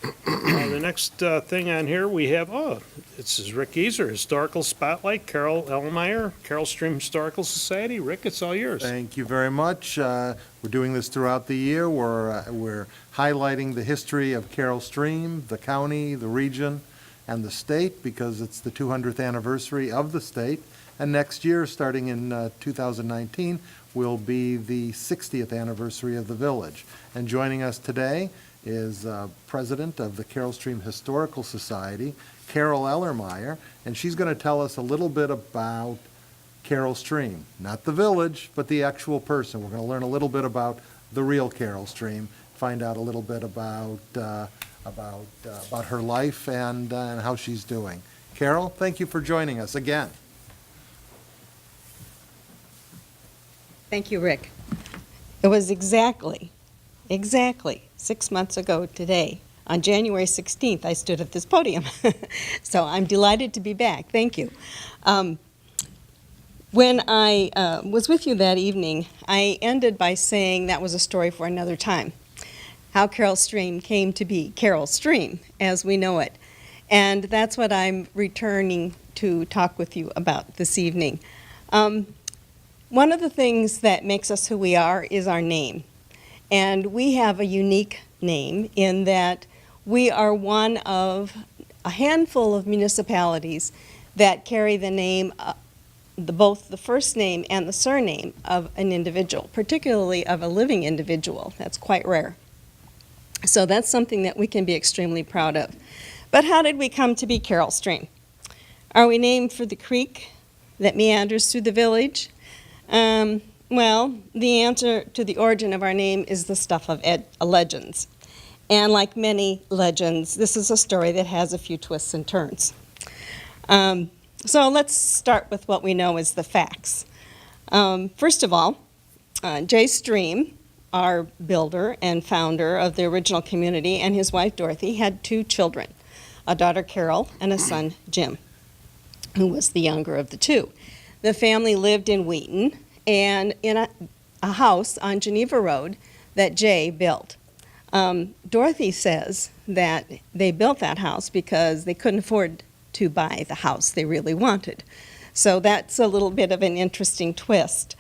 The next thing on here we have, this is Rick Easer, Historical Spotlight, Carol Elmeyer, Carroll Stream Historical Society. Rick, it's all yours. Thank you very much. We're doing this throughout the year. We're highlighting the history of Carroll Stream, the county, the region, and the state because it's the 200th anniversary of the state. And next year, starting in 2019, will be the 60th anniversary of the village. And joining us today is President of the Carroll Stream Historical Society, Carol Ellermeyer, and she's going to tell us a little bit about Carroll Stream, not the village, but the actual person. We're going to learn a little bit about the real Carroll Stream, find out a little bit about her life and how she's doing. Carol, thank you for joining us again. Thank you, Rick. It was exactly 6 months ago today. On January 16th, I stood at this podium. So I'm delighted to be back. Thank you. When I was with you that evening, I ended by saying that was a story for another time. How Carroll Stream came to be Carroll Stream as we know it. And that's what I'm returning to talk with you about this evening. One of the things that makes us who we are is our name. And we have a unique name in that we are one of a handful of municipalities that carry the name, both the first name and the surname of an individual, particularly of a living individual. That's quite rare. So that's something that we can be extremely proud of. But how did we come to be Carroll Stream? Are we named for the creek that meanders through the village? Well, the answer to the origin of our name is the stuff of legends. And like many legends, this is a story that has a few twists and turns. So let's start with what we know as the facts. First of all, Jay Stream, our builder and founder of the original community, and his wife Dorothy had 2 children, a daughter Carol and a son Jim, who was the younger of the 2. The family lived in Wheaton and in a house on Geneva Road that Jay built. Dorothy says that they built that house because they couldn't afford to buy the house they really wanted. So that's a little bit of an interesting twist.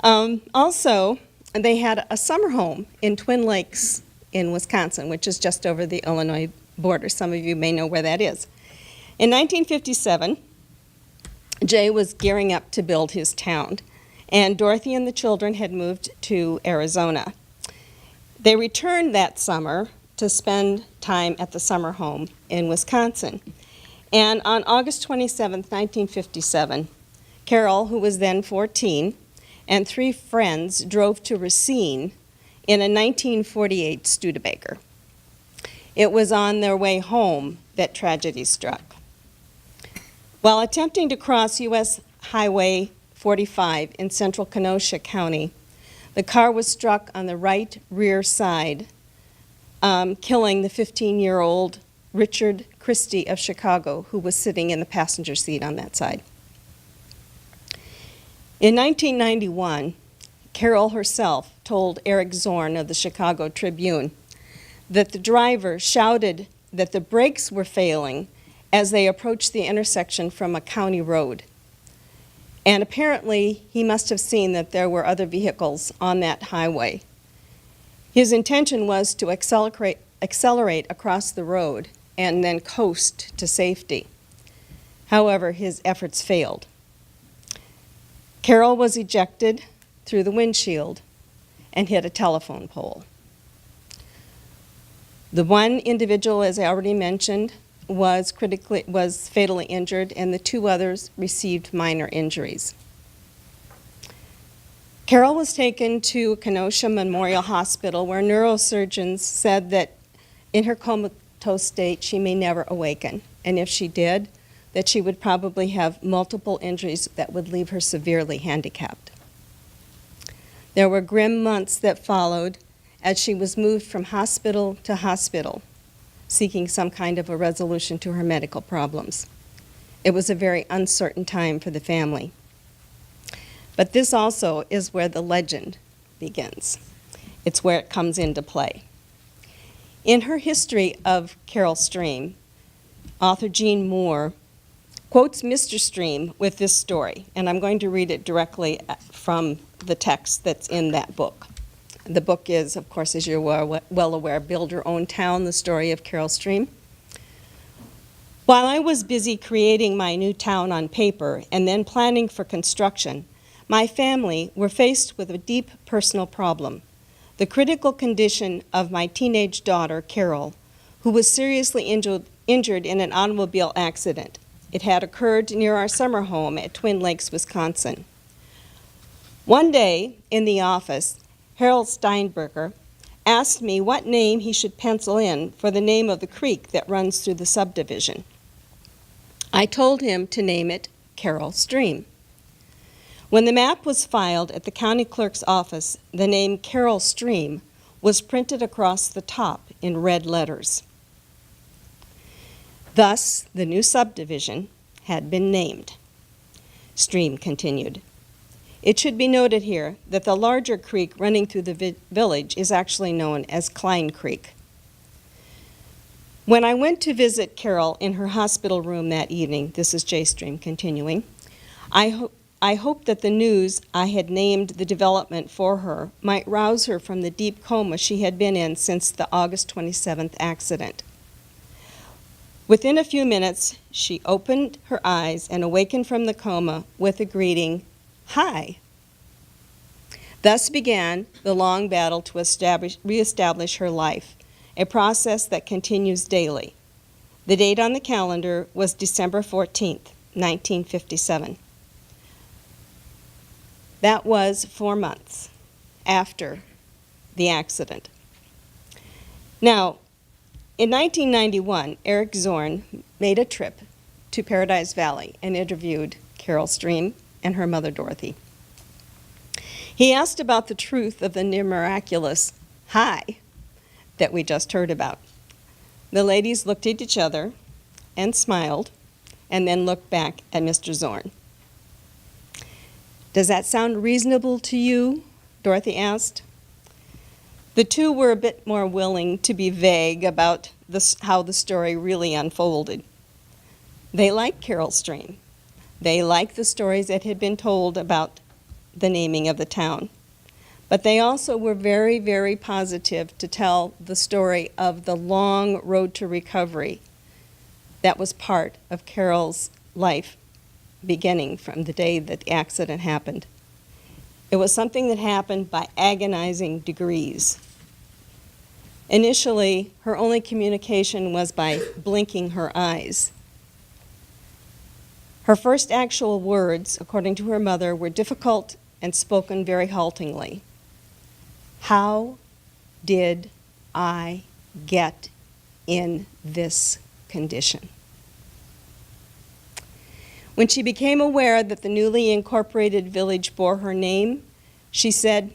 Also, they had a summer home in Twin Lakes in Wisconsin, which is just over the Illinois border. Some of you may know where that is. In 1957, Jay was gearing up to build his town, and Dorothy and the children had moved to Arizona. They returned that summer to spend time at the summer home in Wisconsin. And on August 27, 1957, Carol, who was then 14, and 3 friends drove to Racine in a 1948 Studebaker. It was on their way home that tragedy struck. While attempting to cross U.S. Highway 45 in central Kenosha County, the car was struck on the right rear side, killing the 15-year-old Richard Christie of Chicago, who was sitting in the passenger seat on that side. In 1991, Carol herself told Eric Zorn of the Chicago Tribune that the driver shouted that the brakes were failing as they approached the intersection from a county road. And apparently, he must have seen that there were other vehicles on that highway. His intention was to accelerate across the road and then coast to safety. However, his efforts failed. Carol was ejected through the windshield and hit a telephone pole. The one individual, as I already mentioned, was fatally injured, and the 2 others received minor injuries. Carol was taken to Kenosha Memorial Hospital, where neurosurgeons said that in her comatose state, she may never awaken, and if she did, that she would probably have multiple injuries that would leave her severely handicapped. There were grim months that followed as she was moved from hospital to hospital, seeking some kind of a resolution to her medical problems. It was a very uncertain time for the family. But this also is where the legend begins. It's where it comes into play. In her history of Carol Stream, author Jean Moore quotes Mr. Stream with this story, and I'm going to read it directly from the text that's in that book. The book is, of course, as you're well aware, Build Your Own Town, the story of Carol Stream. While I was busy creating my new town on paper and then planning for construction, my family were faced with a deep personal problem: the critical condition of my teenage daughter, Carol, who was seriously injured in an automobile accident. It had occurred near our summer home at Twin Lakes, Wisconsin. One day, in the office, Harold Steinberger asked me what name he should pencil in for the name of the creek that runs through the subdivision. I told him to name it Carol Stream. When the map was filed at the county clerk's office, the name Carol Stream was printed across the top in red letters. Thus, the new subdivision had been named. Stream continued. It should be noted here that the larger creek running through the village is actually known as Klein Creek. When I went to visit Carol in her hospital room that evening, this is J Stream continuing, I hoped that the news I had named the development for her might rouse her from the deep coma she had been in since the August 27th accident. Within a few minutes, she opened her eyes and awakened from the coma with a greeting, "Hi." Thus began the long battle to reestablish her life, a process that continues daily. The date on the calendar was December 14th, 1957. That was 4 months after the accident. Now, in 1991, Eric Zorn made a trip to Paradise Valley and interviewed Carol Stream and her mother, Dorothy. He asked about the truth of the near miraculous "hi" that we just heard about. The ladies looked at each other and smiled, and then looked back at Mr. Zorn. "Does that sound reasonable to you?" Dorothy asked. The two were a bit more willing to be vague about how the story really unfolded. They liked Carol Stream. They liked the stories that had been told about the naming of the town. But they also were very, very positive to tell the story of the long road to recovery that was part of Carol's life, beginning from the day that the accident happened. It was something that happened by agonizing degrees. Initially, her only communication was by blinking her eyes. Her first actual words, according to her mother, were difficult and spoken very haltingly. "How did I get in this condition?" When she became aware that the newly incorporated village bore her name, she said,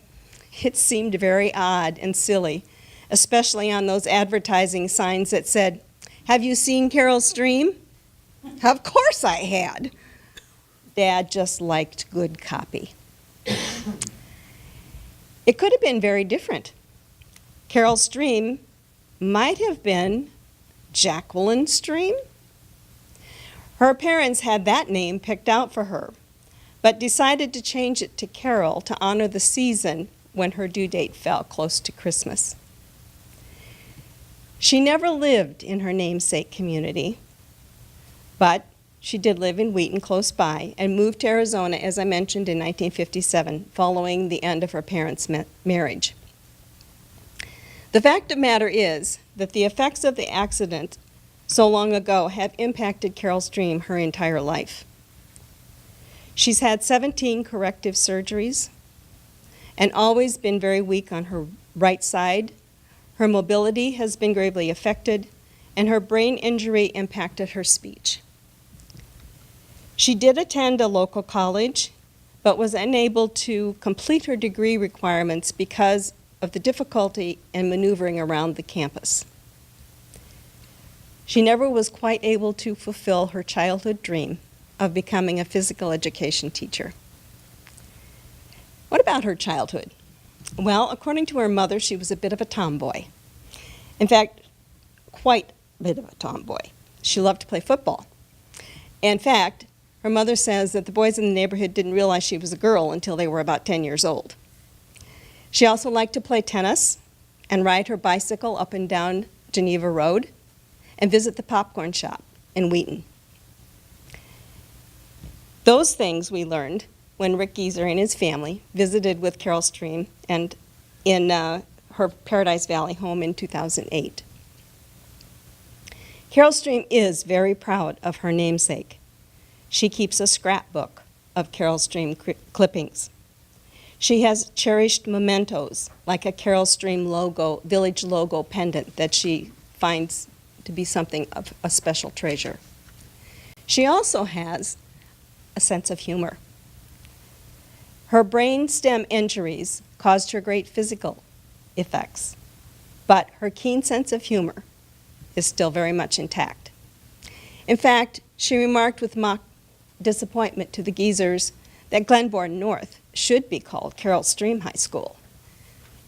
"It seemed very odd and silly, especially on those advertising signs that said, 'Have you seen Carol Stream?' Of course I had." Dad just liked good copy. It could have been very different. Carol Stream might have been Jacqueline Stream. Her parents had that name picked out for her, but decided to change it to Carol to honor the season when her due date fell close to Christmas. She never lived in her namesake community, but she did live in Wheaton close by and moved to Arizona, as I mentioned, in 1957, following the end of her parents' marriage. The fact of the matter is that the effects of the accident so long ago have impacted Carol Stream her entire life. She's had 17 corrective surgeries and always been very weak on her right side. Her mobility has been gravely affected, and her brain injury impacted her speech. She did attend a local college, but was unable to complete her degree requirements because of the difficulty in maneuvering around the campus. She never was quite able to fulfill her childhood dream of becoming a physical education teacher. What about her childhood? Well, according to her mother, she was a bit of a tomboy. In fact, quite a bit of a tomboy. She loved to play football. In fact, her mother says that the boys in the neighborhood didn't realize she was a girl until they were about 10 years old. She also liked to play tennis and ride her bicycle up and down Geneva Road and visit the popcorn shop in Wheaton. Those things we learned when Rick Gieser and his family visited with Carol Stream and in her Paradise Valley home in 2008. Carol Stream is very proud of her namesake. She keeps a scrapbook of Carol Stream clippings. She has cherished mementos like a Carol Stream logo, village logo pendant that she finds to be something of a special treasure. She also has a sense of humor. Her brain stem injuries caused her great physical effects, but her keen sense of humor is still very much intact. In fact, she remarked with mock disappointment to the Giesers that Glenborn North should be called Carol Stream High School.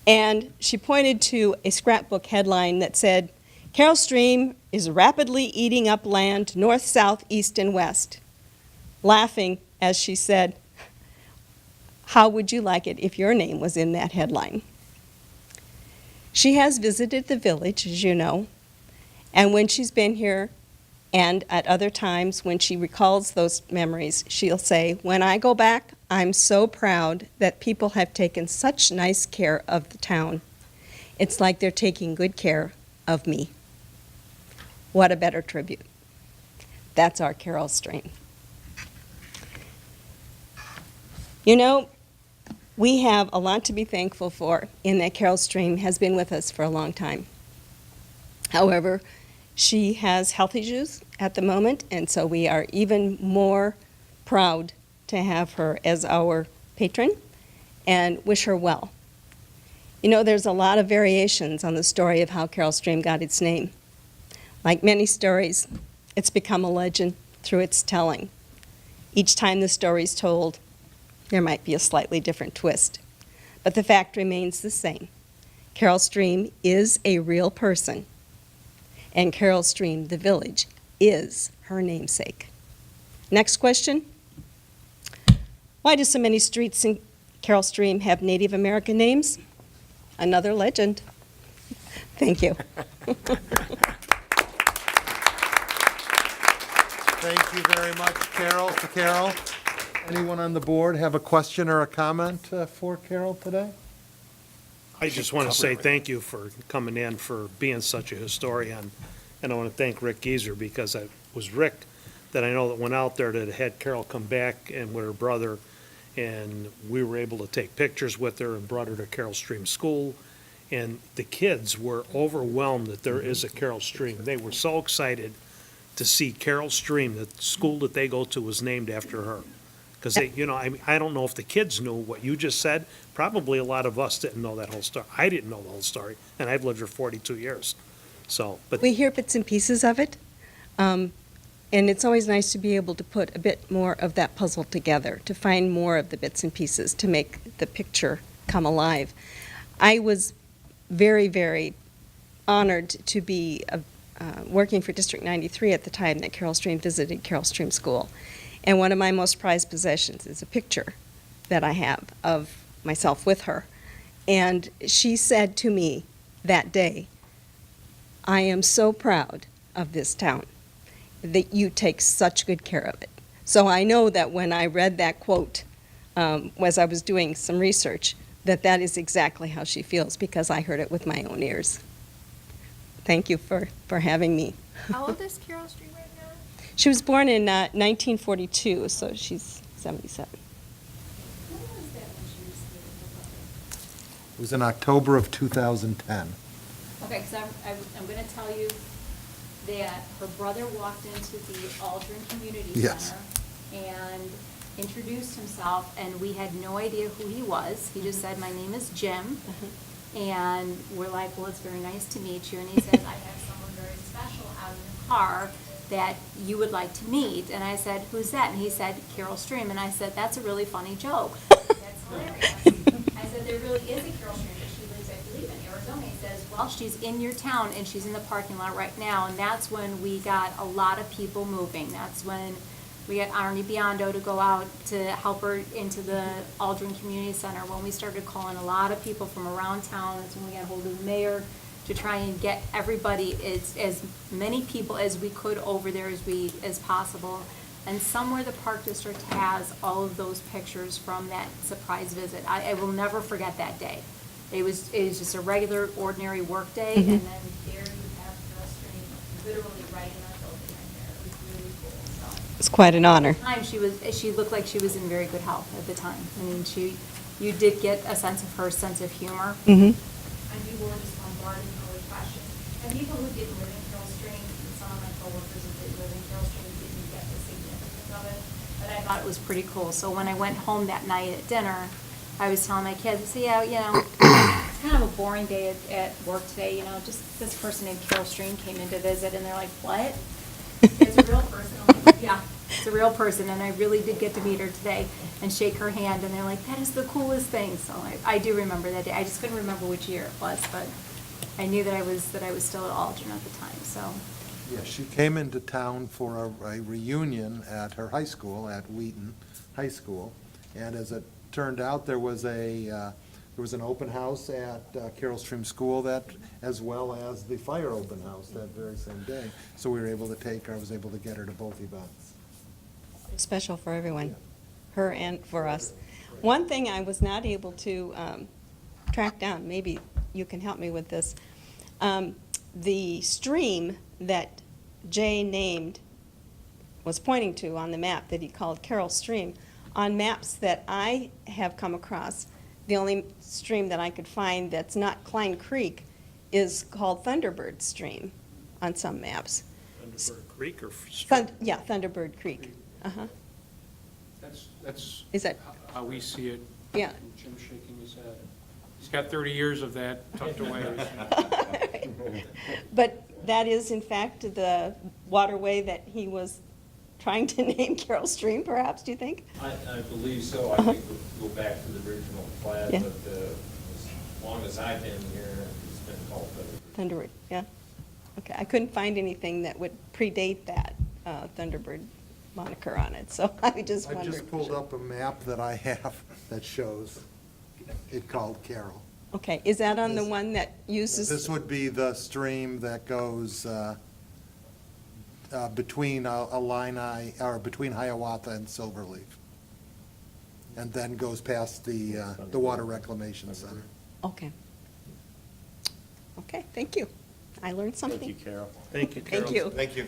And she pointed to a scrapbook headline that said, "Carol Stream is rapidly eating up land north, south, east, and west," laughing as she said, "How would you like it if your name was in that headline?" She has visited the village, as you know, and when she's been here and at other times when she recalls those memories, she'll say, "When I go back, I'm so proud that people have taken such nice care of the town. It's like they're taking good care of me." What a better tribute. That's our Carol Stream. You know, we have a lot to be thankful for in that Carol Stream has been with us for a long time. However, she has health issues at the moment, and so we are even more proud to have her as our patron and wish her well. You know, there's a lot of variations on the story of how Carol Stream got its name. Like many stories, it's become a legend through its telling. Each time the story's told, there might be a slightly different twist. But the fact remains the same. Carol Stream is a real person, and Carol Stream, the village, is her namesake. Next question. Why do so many streets in Carol Stream have Native American names? Another legend. Thank you. Thank you very much, Carol. Anyone on the board have a question or a comment for Carol today? I just want to say thank you for coming in, for being such a historian. And I want to thank Rick Gieser, because it was Rick that I know that went out there that had Carol come back and with her brother, and we were able to take pictures with her and brought her to Carol Stream School. And the kids were overwhelmed that there is a Carol Stream. They were so excited to see Carol Stream, the school that they go to was named after her. Because they, you know, I don't know if the kids knew what you just said. Probably a lot of us didn't know that whole story. I didn't know the whole story, and I've lived here 42 years. So, but We hear bits and pieces of it, and it's always nice to be able to put a bit more of that puzzle together, to find more of the bits and pieces to make the picture come alive. I was very, very honored to be working for District 93 at the time that Carol Stream visited Carol Stream School. And one of my most prized possessions is a picture that I have of myself with her. And she said to me that day, "I am so proud of this town, that you take such good care of it." So I know that when I read that quote, as I was doing some research, that is exactly how she feels, because I heard it with my own ears. Thank you for having me. How old is Carol Stream right now? She was born in 1942, so she's 77. When was that when she received the letter? It was in October of 2010. Okay, because I'm going to tell you that her brother walked into the Aldrin Community Yes. Center and introduced himself, and we had no idea who he was. He just said, "My name is Jim." And we're like, "Well, it's very nice to meet you." And he says, "I have someone very special out in the car that you would like to meet." And I said, "Who's that?" And he said, "Carol Stream." And I said, "That's a really funny joke." That's hilarious. I said, "There really is a Carol Stream, but she lives, I believe, in Arizona." told me, he says, well, she's in your town and she's in the parking lot right now. And that's when we got a lot of people moving. That's when we got Arnie Biondo to go out to help her into the Aldrin Community Center. When we started calling a lot of people from around town, that's when we got hold of the mayor to try and get everybody, as many people as we could over there as possible. And somewhere the Park District has all of those pictures from that surprise visit. I will never forget that day. It was just a regular, ordinary work day, and then there you have Carol Stream literally right in our building right there. It was really cool, so. It's quite an honor. At the time, she looked like she was in very good health at the time. I mean, you did get a sense of her sense of humor. Mm-hmm. And people were just bombarding her with questions. And people who didn't live in Carol Stream, and some of my coworkers who did live in Carol Stream didn't get the significance of it. But I thought it was pretty cool. So when I went home that night at dinner, I was telling my kids, I said, yeah, it's kind of a boring day at work today, just this person named Carol Stream came in to visit, and they're like, what? It's a real person. I'm like, yeah, it's a real person, and I really did get to meet her today and shake her hand, and they're like, that is the coolest thing. So I do remember that day. I just couldn't remember which year it was, but I knew that I was still at Aldrin at the time, so. Yeah, she came into town for a reunion at her high school, at Wheaton High School, and as it turned out, there was an open house at Carol Stream School that, as well as the fire open house that very same day. So we were able to take her, I was able to get her to both events. Special for everyone, her and for us. One thing I was not able to track down, maybe you can help me with this. The stream that Jay was pointing to on the map that he called Carol Stream, on maps that I have come across, the only stream that I could find that's not Klein Creek is called Thunderbird Stream on some maps. Thunderbird Creek or? Yeah, Thunderbird Creek. Uh-huh. That's Is that, how we see it. yeah. Jim's shaking his head. He's got 30 years of that tucked away. But that is, in fact, the waterway that he was trying to name Carol Stream, perhaps, do you think? I believe so. I think we'll go back to the original plat, Yeah. but as long as I've been here, it's been called Thunderbird. Thunderbird, yeah. Okay, I couldn't find anything that would predate that Thunderbird moniker on it, so I just I wondered. just pulled up a map that I have that shows it called Carroll. Okay, is that on the This- one that uses? This would be the stream that goes between Illini, or between Hiawatha and Silverleaf, and then goes past the Water Reclamation Center. Okay. Okay, thank you. I learned something. Thank you, Carol. Thank you, Carol. Thank you. Thank you.